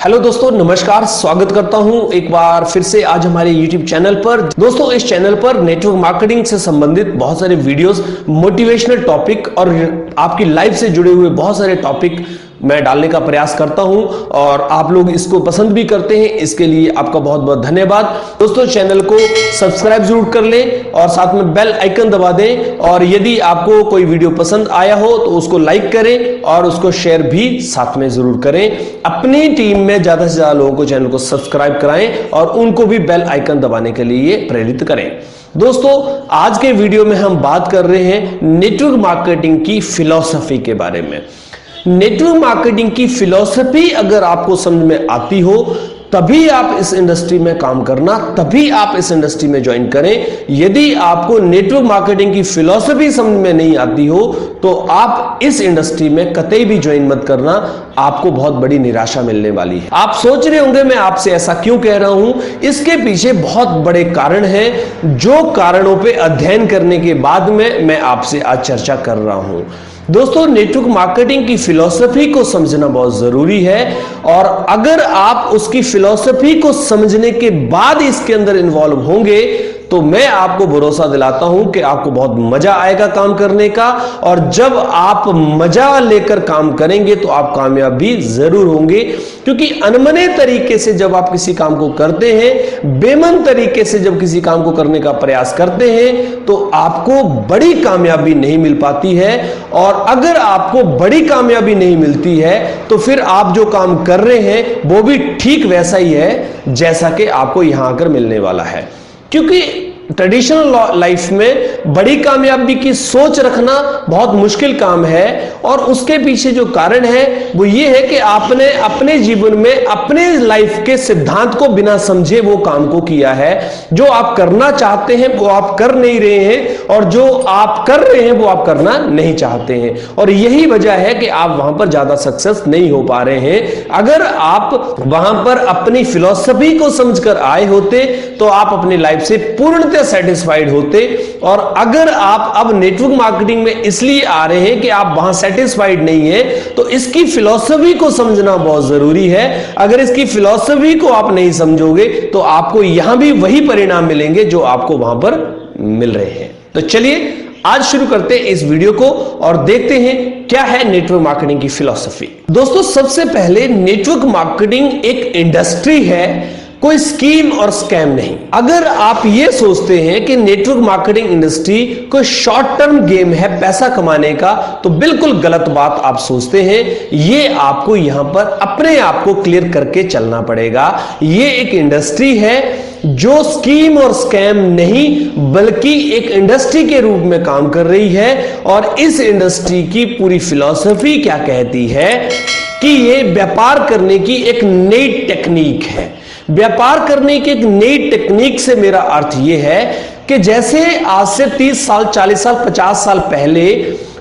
Hello दोस्तों, नमस्कार। स्वागत करता हूं एक बार फिर से आज हमारे YouTube चैनल पर। दोस्तों, इस चैनल पर नेटवर्क मार्केटिंग से संबंधित बहुत सारे वीडियोस, मोटिवेशनल टॉपिक और आपकी लाइफ से जुड़े हुए बहुत सारे टॉपिक मैं डालने का प्रयास करता हूं और आप लोग इसको पसंद भी करते हैं। इसके लिए आपका बहुत बहुत धन्यवाद। दोस्तों, चैनल को सब्सक्राइब जरूर कर लें और साथ में बेल आइकन दबा दें। और यदि आपको कोई वीडियो पसंद आया हो तो उसको लाइक करें और उसको शेयर भी साथ में जरूर करें। अपनी टीम में ज्यादा से ज्यादा लोगों को चैनल को सब्सक्राइब कराएं और उनको भी बेल आइकन दबाने के लिए प्रेरित करें। दोस्तों, आज के वीडियो में हम बात कर रहे हैं नेटवर्क मार्केटिंग की फिलॉसफी के बारे में। नेटवर्क मार्केटिंग की फिलॉसफी अगर आपको समझ में आती हो तभी आप इस इंडस्ट्री में काम करना, तभी आप इस इंडस्ट्री में ज्वाइन करें। यदि आपको नेटवर्क मार्केटिंग की फिलॉसफी समझ में नहीं आती हो तो आप इस इंडस्ट्री में कतई भी ज्वाइन मत करना, आपको बहुत बड़ी निराशा मिलने वाली है। आप सोच रहे होंगे मैं आपसे ऐसा क्यों कह रहा हूं। इसके पीछे बहुत बड़े कारण हैं, जो कारणों पे अध्ययन करने के बाद में मैं आपसे आज चर्चा कर रहा हूं। दोस्तों, नेटवर्क मार्केटिंग की फिलॉसफी को समझना बहुत जरूरी है और अगर आप उसकी फिलॉसफी को समझने के बाद इसके अंदर इन्वॉल्व होंगे तो मैं आपको भरोसा दिलाता हूं कि आपको बहुत मजा आएगा काम करने का। और जब आप मजा लेकर काम करेंगे तो आप कामयाब भी जरूर होंगे, क्योंकि अनमने तरीके से जब आप किसी काम को करते हैं, बेमन तरीके से जब किसी काम को करने का प्रयास करते हैं तो आपको बड़ी कामयाबी नहीं मिल पाती है। और अगर आपको बड़ी कामयाबी नहीं मिलती है तो फिर आप जो काम कर रहे हैं वो भी ठीक वैसा ही है जैसा कि आपको यहां आकर मिलने वाला है। क्योंकि ट्रेडिशनल लाइफ में बड़ी कामयाबी की सोच रखना बहुत मुश्किल काम है और उसके पीछे जो कारण है वो ये है कि आपने अपने जीवन में अपने लाइफ के सिद्धांत को बिना समझे वो काम को किया है। जो आप करना चाहते हैं वो आप कर नहीं रहे हैं और जो आप कर रहे हैं वो आप करना नहीं चाहते हैं, और यही वजह है कि आप वहां पर ज्यादा सक्सेस नहीं हो पा रहे हैं। अगर आप वहां पर अपनी फिलॉसफी को समझकर आए होते तो आप अपनी लाइफ से पूर्ण सेटिस्फाइड होते। और अगर आप अब नेटवर्क मार्केटिंग में इसलिए आ रहे हैं कि आप वहां सेटिस्फाइड नहीं है तो इसकी फिलॉसफी को समझना बहुत जरूरी है। अगर इसकी फिलॉसफी को आप नहीं समझोगे तो आपको यहां भी वही परिणाम मिलेंगे जो आपको वहां पर मिल रहे हैं। तो चलिए आज शुरू करते हैं इस वीडियो को और देखते हैं क्या है नेटवर्क मार्केटिंग की फिलॉसफी। दोस्तों, सबसे पहले नेटवर्क मार्केटिंग एक इंडस्ट्री है, कोई स्कीम और स्कैम नहीं। अगर आप ये सोचते हैं कि नेटवर्क मार्केटिंग इंडस्ट्री कोई शॉर्ट टर्म गेम है पैसा कमाने का, तो बिल्कुल गलत बात आप सोचते हैं। ये आपको यहां पर अपने आप को क्लियर करके चलना पड़ेगा। ये एक इंडस्ट्री है जो स्कीम और स्कैम नहीं बल्कि एक इंडस्ट्री के रूप में काम कर रही है। और इस इंडस्ट्री की पूरी फिलॉसफी क्या कहती है कि ये व्यापार करने की एक नई टेक्निक है। व्यापार करने की एक नई टेक्निक से मेरा अर्थ यह है कि जैसे आज से 30 साल, 40 साल, 50 साल पहले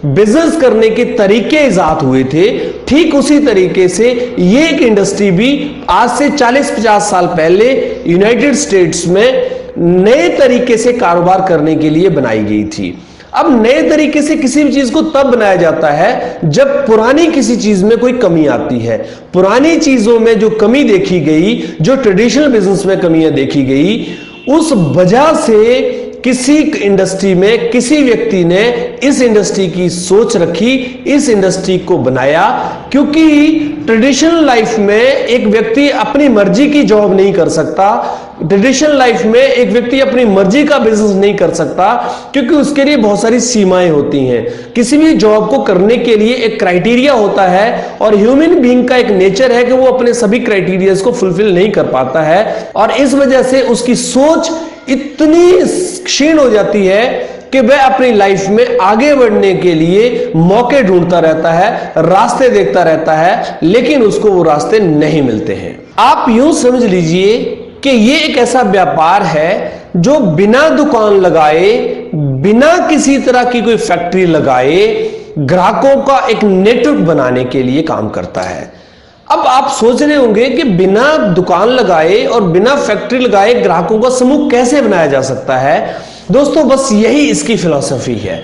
बिजनेस करने के तरीके इजाद हुए थे, ठीक उसी तरीके से ये एक इंडस्ट्री भी आज से 40-50 साल पहले यूनाइटेड स्टेट्स में नए तरीके से कारोबार करने के लिए बनाई गई थी। अब नए तरीके से किसी भी चीज को तब बनाया जाता है जब पुरानी किसी चीज में कोई कमी आती है। पुरानी चीजों में जो कमी देखी गई, जो ट्रेडिशनल बिजनेस में कमियां देखी गई, उस वजह से किसी इंडस्ट्री में किसी व्यक्ति ने इस इंडस्ट्री की सोच रखी, इस इंडस्ट्री को बनाया। क्योंकि ट्रेडिशनल लाइफ में एक व्यक्ति अपनी मर्जी की जॉब नहीं कर सकता, ट्रेडिशनल लाइफ में एक व्यक्ति अपनी मर्जी का बिजनेस नहीं कर सकता, क्योंकि उसके लिए बहुत सारी सीमाएं होती हैं। किसी भी जॉब को करने के लिए एक क्राइटेरिया होता है और ह्यूमन बीइंग का एक नेचर है कि वो अपने सभी क्राइटेरियाज को फुलफिल नहीं कर पाता है। और इस वजह से उसकी सोच इतनी क्षीण हो जाती है कि वह अपनी लाइफ में आगे बढ़ने के लिए मौके ढूंढता रहता है, रास्ते देखता रहता है, लेकिन उसको वो रास्ते नहीं मिलते हैं। आप यूं समझ लीजिए कि ये एक ऐसा व्यापार है जो बिना दुकान लगाए, बिना किसी तरह की कोई फैक्ट्री लगाए, ग्राहकों का एक नेटवर्क बनाने के लिए काम करता है। अब आप सोच रहे होंगे कि बिना दुकान लगाए और बिना फैक्ट्री लगाए ग्राहकों का समूह कैसे बनाया जा सकता है। दोस्तों, बस यही इसकी फिलॉसफी है।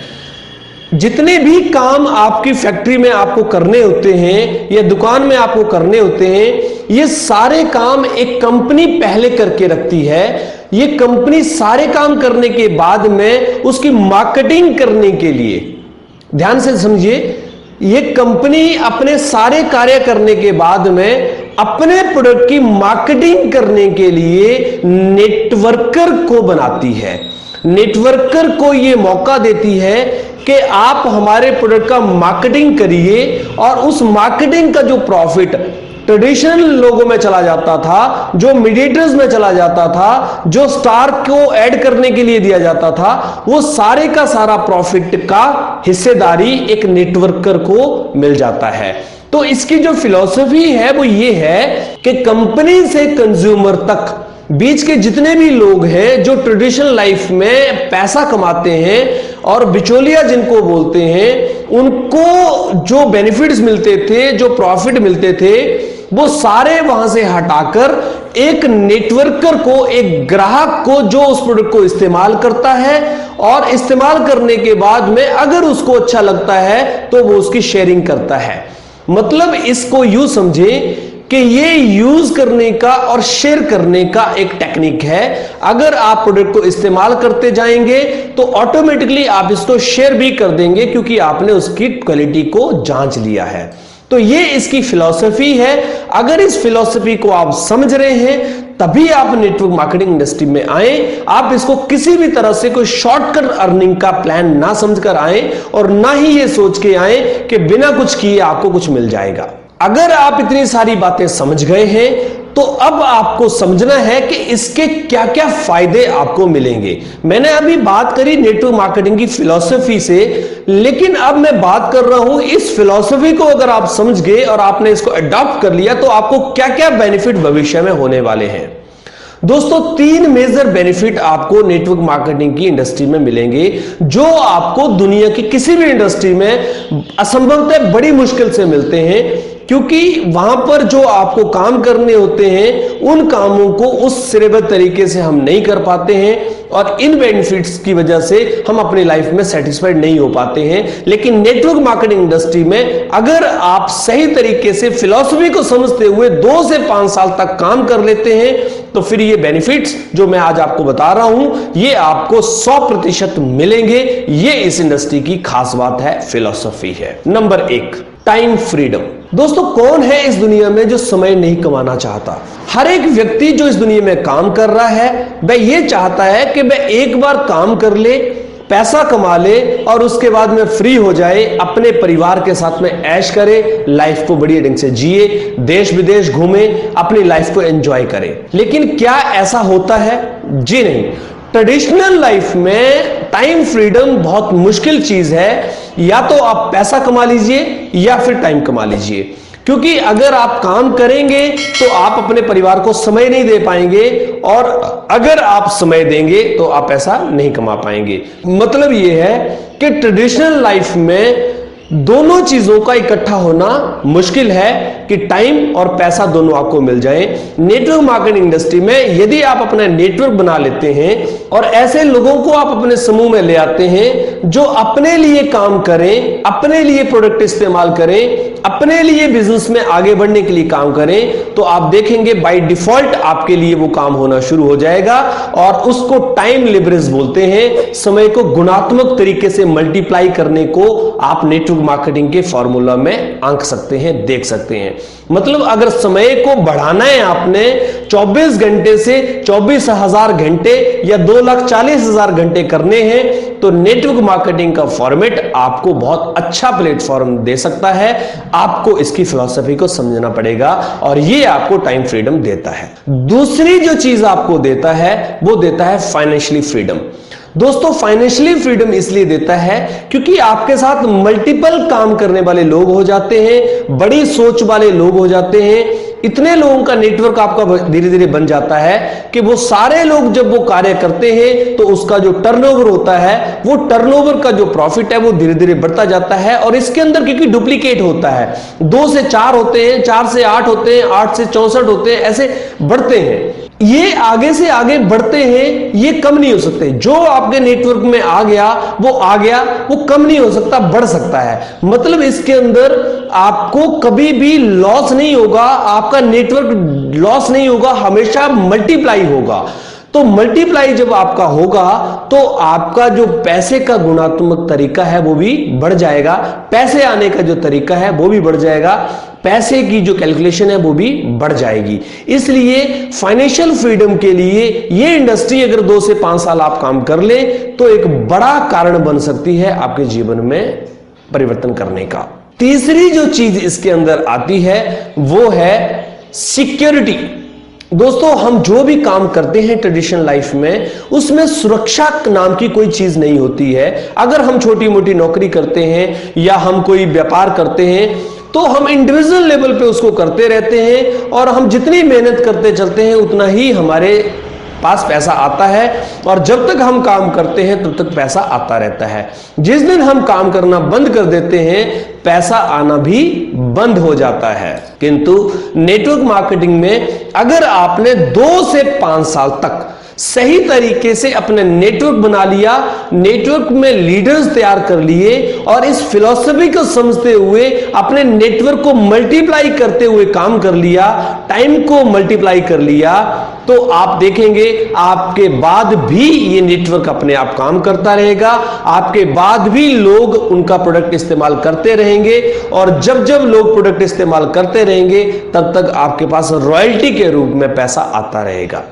जितने भी काम आपकी फैक्ट्री में आपको करने होते हैं या दुकान में आपको करने होते हैं, ये सारे काम एक कंपनी पहले करके रखती है। ये कंपनी सारे काम करने के बाद में उसकी मार्केटिंग करने के लिए, ध्यान से समझिए, ये कंपनी अपने सारे कार्य करने के बाद में अपने प्रोडक्ट की मार्केटिंग करने के लिए नेटवर्कर को बनाती है। नेटवर्कर को यह मौका देती है कि आप हमारे प्रोडक्ट का मार्केटिंग करिए और उस मार्केटिंग का जो प्रॉफिट ट्रेडिशनल लोगों में चला जाता था, जो मीडिएटर्स में चला जाता था, जो स्टार को ऐड करने के लिए दिया जाता था, वो सारे का सारा प्रॉफिट का हिस्सेदारी एक नेटवर्कर को मिल जाता है। तो इसकी जो फिलॉसफी है वो ये है कि कंपनी से कंज्यूमर तक बीच के जितने भी लोग हैं जो ट्रेडिशनल लाइफ में पैसा कमाते हैं और बिचौलिया जिनको बोलते हैं, उनको जो बेनिफिट्स मिलते थे, जो प्रॉफिट मिलते थे, वो सारे वहां से हटाकर एक नेटवर्कर को, एक ग्राहक को जो उस प्रोडक्ट को इस्तेमाल करता है और इस्तेमाल करने के बाद में अगर उसको अच्छा लगता है तो वो उसकी शेयरिंग करता है। मतलब इसको यूं समझें कि ये यूज करने का और शेयर करने का एक टेक्निक है। अगर आप प्रोडक्ट को इस्तेमाल करते जाएंगे तो ऑटोमेटिकली आप इसको शेयर भी कर देंगे क्योंकि आपने उसकी क्वालिटी को जांच लिया है। तो ये इसकी फिलॉसफी है। अगर इस फिलॉसफी को आप समझ रहे हैं तभी आप नेटवर्क मार्केटिंग इंडस्ट्री में आए। आप इसको किसी भी तरह से कोई शॉर्टकट अर्निंग का प्लान ना समझकर आए और ना ही ये सोच के आए कि बिना कुछ किए आपको कुछ मिल जाएगा। अगर आप इतनी सारी बातें समझ गए हैं तो अब आपको समझना है कि इसके क्या क्या फायदे आपको मिलेंगे। मैंने अभी बात करी नेटवर्क मार्केटिंग की फिलॉसफी से, लेकिन अब मैं बात कर रहा हूं इस फिलॉसफी को अगर आप समझ गए और आपने इसको अडॉप्ट कर लिया तो आपको क्या क्या बेनिफिट भविष्य में होने वाले हैं। दोस्तों 3 मेजर बेनिफिट आपको नेटवर्क मार्केटिंग की इंडस्ट्री में मिलेंगे जो आपको दुनिया की किसी भी इंडस्ट्री में असंभवतः बड़ी मुश्किल से मिलते हैं, क्योंकि वहां पर जो आपको काम करने होते हैं उन कामों को उस सिरेबद्ध तरीके से हम नहीं कर पाते हैं और इन बेनिफिट्स की वजह से हम अपनी लाइफ में सेटिस्फाइड नहीं हो पाते हैं। लेकिन नेटवर्क मार्केटिंग इंडस्ट्री में अगर आप सही तरीके से फिलॉसफी को समझते हुए 2 से 5 साल तक काम कर लेते हैं तो फिर ये बेनिफिट्स जो मैं आज आपको बता रहा हूं ये आपको 100% मिलेंगे। ये इस इंडस्ट्री की खास बात है, फिलॉसफी है। Number 1, time freedom. दोस्तों कौन है इस दुनिया में जो समय नहीं कमाना चाहता? हर एक व्यक्ति जो इस दुनिया में काम कर रहा है वह ये चाहता है कि वह एक बार काम कर ले, पैसा कमा ले और उसके बाद में फ्री हो जाए, अपने परिवार के साथ में ऐश करे, लाइफ को बढ़िया ढंग से जिए, देश विदेश घूमे, अपनी लाइफ को एंजॉय करे। लेकिन क्या ऐसा होता है? जी नहीं। ट्रेडिशनल लाइफ में टाइम फ्रीडम बहुत मुश्किल चीज है। या तो आप पैसा कमा लीजिए या फिर टाइम कमा लीजिए, क्योंकि अगर आप काम करेंगे तो आप अपने परिवार को समय नहीं दे पाएंगे और अगर आप समय देंगे तो आप पैसा नहीं कमा पाएंगे। मतलब यह है कि ट्रेडिशनल लाइफ में दोनों चीजों का इकट्ठा होना मुश्किल है कि टाइम और पैसा दोनों आपको मिल जाए। नेटवर्क मार्केटिंग इंडस्ट्री में यदि आप अपना नेटवर्क बना लेते हैं और ऐसे लोगों को आप अपने समूह में ले आते हैं जो अपने लिए काम करें, अपने लिए प्रोडक्ट इस्तेमाल करें, अपने लिए बिजनेस में आगे बढ़ने के लिए काम करें, तो आप देखेंगे बाय डिफॉल्ट आपके लिए वो काम होना शुरू हो जाएगा और उसको टाइम लिवरेज बोलते हैं। समय को गुणात्मक तरीके से मल्टीप्लाई करने को आप नेटवर्क मार्केटिंग के फॉर्मूला में आंक सकते हैं, देख सकते हैं। मतलब अगर समय को बढ़ाना है आपने 24 घंटे से 24,000 घंटे या 2,40,000 घंटे करने हैं तो नेटवर्क मार्केटिंग का फॉर्मेट आपको बहुत अच्छा प्लेटफॉर्म दे सकता है। आपको इसकी फिलॉसफी को समझना पड़ेगा और ये आपको टाइम फ्रीडम देता है। दूसरी जो चीज आपको देता है वो देता है फाइनेंशियली फ्रीडम। दोस्तों फाइनेंशियली फ्रीडम इसलिए देता है क्योंकि आपके साथ मल्टीपल काम करने वाले लोग हो जाते हैं, बड़ी सोच वाले लोग हो जाते हैं। इतने लोगों का नेटवर्क आपका धीरे धीरे बन जाता है कि वो सारे लोग जब वो कार्य करते हैं तो उसका जो टर्नओवर होता है, वो टर्नओवर का जो प्रॉफिट है वो धीरे धीरे बढ़ता जाता है। और इसके अंदर क्योंकि डुप्लीकेट होता है, 2 से 4 होते हैं, 4 से 8 होते हैं, 8 से 64 होते हैं, ऐसे बढ़ते हैं। ये आगे से आगे बढ़ते हैं, ये कम नहीं हो सकते। जो आपके नेटवर्क में आ गया, वो कम नहीं हो सकता, बढ़ सकता है। मतलब इसके अंदर आपको कभी भी लॉस नहीं होगा, आपका नेटवर्क लॉस नहीं होगा, हमेशा मल्टीप्लाई होगा। तो मल्टीप्लाई जब आपका होगा तो आपका जो पैसे का गुणात्मक तरीका है वो भी बढ़ जाएगा, पैसे आने का जो तरीका है वो भी बढ़ जाएगा, पैसे की जो कैलकुलेशन है वो भी बढ़ जाएगी। इसलिए फाइनेंशियल फ्रीडम के लिए ये इंडस्ट्री अगर 2 से 5 साल आप काम कर ले तो एक बड़ा कारण बन सकती है आपके जीवन में परिवर्तन करने का। तीसरी जो चीज इसके अंदर आती है वो है सिक्योरिटी। दोस्तों, हम जो भी काम करते हैं ट्रेडिशनल लाइफ में, उसमें सुरक्षा नाम की कोई चीज नहीं होती है। अगर हम छोटी मोटी नौकरी करते हैं या हम कोई व्यापार करते हैं तो हम इंडिविजुअल लेवल पे उसको करते रहते हैं और हम जितनी मेहनत करते चलते हैं उतना ही हमारे पास पैसा आता है, और जब तक हम काम करते हैं तब तक पैसा आता रहता है। जिस दिन हम काम करना बंद कर देते हैं पैसा आना भी बंद हो जाता है। किंतु नेटवर्क मार्केटिंग में अगर आपने 2 से 5 साल तक सही तरीके से अपने नेटवर्क बना लिया, नेटवर्क में लीडर्स तैयार कर लिए और इस फिलॉसफी को समझते हुए अपने नेटवर्क को मल्टीप्लाई करते हुए काम कर लिया, टाइम को मल्टीप्लाई कर लिया, तो आप देखेंगे आपके बाद भी ये नेटवर्क अपने आप काम करता रहेगा, आपके बाद भी लोग उनका प्रोडक्ट इस्तेमाल करते रहेंगे, और जब जब लोग प्रोडक्ट इस्तेमाल करते रहेंगे तब तक आपके पास रॉयल्टी के रूप में पैसा आता रहेगा।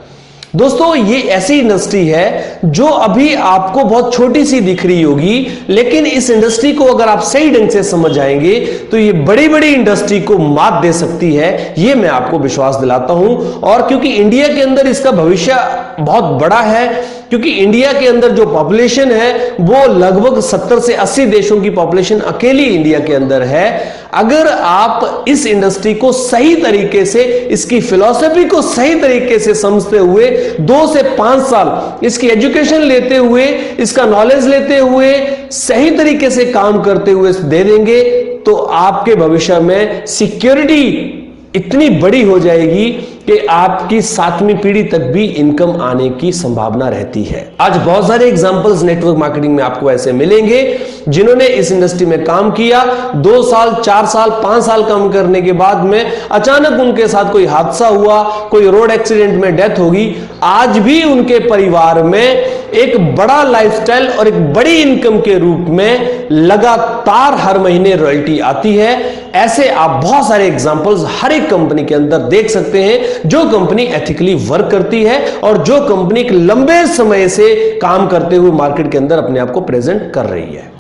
दोस्तों, ये ऐसी इंडस्ट्री है जो अभी आपको बहुत छोटी सी दिख रही होगी, लेकिन इस इंडस्ट्री को अगर आप सही ढंग से समझ आएंगे तो ये बड़ी बड़ी इंडस्ट्री को मात दे सकती है, ये मैं आपको विश्वास दिलाता हूं। और क्योंकि इंडिया के अंदर इसका भविष्य बहुत बड़ा है, क्योंकि इंडिया के अंदर जो पॉपुलेशन है वो लगभग 70 से 80 देशों की पॉपुलेशन अकेली इंडिया के अंदर है। अगर आप इस इंडस्ट्री को सही तरीके से, इसकी फिलॉसफी को सही तरीके से समझते हुए 2 से 5 साल इसकी एजुकेशन लेते हुए, इसका नॉलेज लेते हुए, सही तरीके से काम करते हुए दे देंगे तो आपके भविष्य में सिक्योरिटी इतनी बड़ी हो जाएगी कि आपकी 7वीं पीढ़ी तक भी इनकम आने की संभावना रहती है। आज बहुत सारे एग्जांपल्स नेटवर्क मार्केटिंग में आपको ऐसे मिलेंगे जिन्होंने इस इंडस्ट्री में काम किया, 2 साल, 4 साल, 5 साल काम करने के बाद में अचानक उनके साथ कोई हादसा हुआ, कोई रोड एक्सीडेंट में डेथ होगी, आज भी उनके परिवार में एक बड़ा लाइफस्टाइल और एक बड़ी इनकम के रूप में लगातार हर महीने रॉयल्टी आती है। ऐसे आप बहुत सारे एग्जांपल्स हर एक कंपनी के अंदर देख सकते हैं, जो कंपनी एथिकली वर्क करती है और जो कंपनी एक लंबे समय से काम करते हुए मार्केट के अंदर अपने आप को प्रेजेंट कर रही है।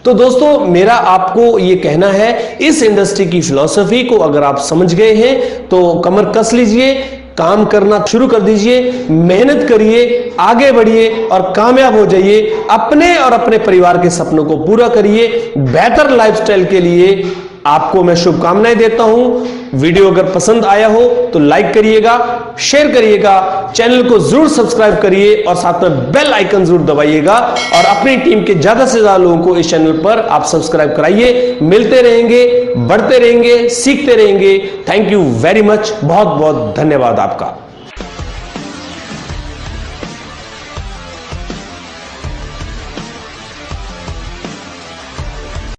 तो दोस्तों, मेरा आपको यह कहना है, इस इंडस्ट्री की फिलॉसफी को अगर आप समझ गए हैं तो कमर कस लीजिए, काम करना शुरू कर दीजिए, मेहनत करिए, आगे बढ़िए और कामयाब हो जाइए। अपने और अपने परिवार के सपनों को पूरा करिए। बेहतर लाइफस्टाइल के लिए आपको मैं शुभकामनाएं देता हूं। वीडियो अगर पसंद आया हो तो लाइक करिएगा, शेयर करिएगा, चैनल को जरूर सब्सक्राइब करिए और साथ में बेल आइकन जरूर दबाइएगा, और अपनी टीम के ज्यादा से ज्यादा लोगों को इस चैनल पर आप सब्सक्राइब कराइए। मिलते रहेंगे, बढ़ते रहेंगे, सीखते रहेंगे। Thank you very much. बहुत बहुत धन्यवाद आपका।